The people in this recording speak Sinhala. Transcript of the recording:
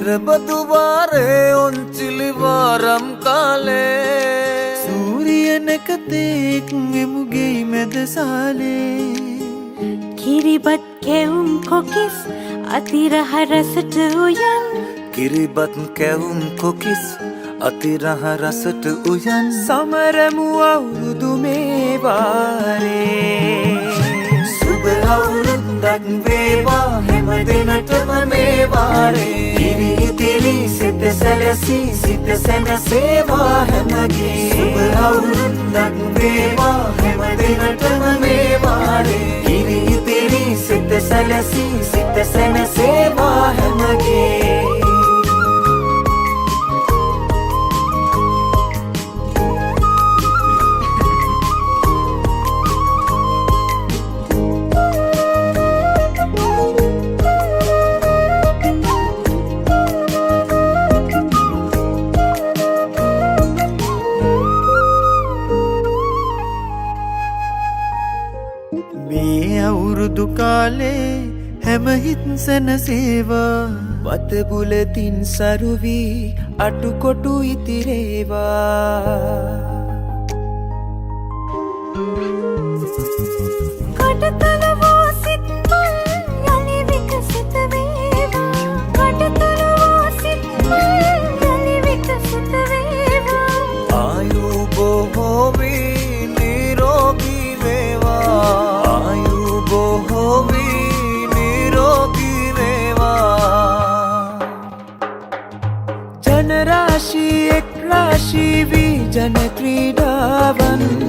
පෙරබදුවාරේ ඔන්චිලිවාරම් කාලේ සූරියනකතෙක් එමුගේ මැදසාලේ කිරිබත් කැවුම් කොකිස් අතිරහ රසට උයන් කිරිබත් කැවුම් කොකිස් අතිරහ රසට උයන් සමරමු අවුරුදු මේ වාරේ සුබ අවුරුද්දක් වේවා හැම දිනටම මේ වාරේ කිරි ඉතිරි සිත සැලසී සිත සැනසේවා හැමගේ සුබ අවුරුද්දක් වේවා හැම දිනටම මේ වාරේ කිරි ඉතිරි සිත සැලසී සිත සැනසේවා හැමගේ මේ අවුරුදු කාලේ හැම හිත් සැනසේවා වත බුලතින් සරු වී අටුකොටු ඉතිරේවා කටතලවෝ සිත් මල් යලි විකසිත වේවා කටතලවෝ සිත් මල් යලි විකසිත වේවා ආයු බොහෝ වී නිරෝගී වේවා ආයු බොහෝ වී නිරෝගී වේවා ජනරාශි එක් රාශි වී ජන ක්‍රීඩාවන්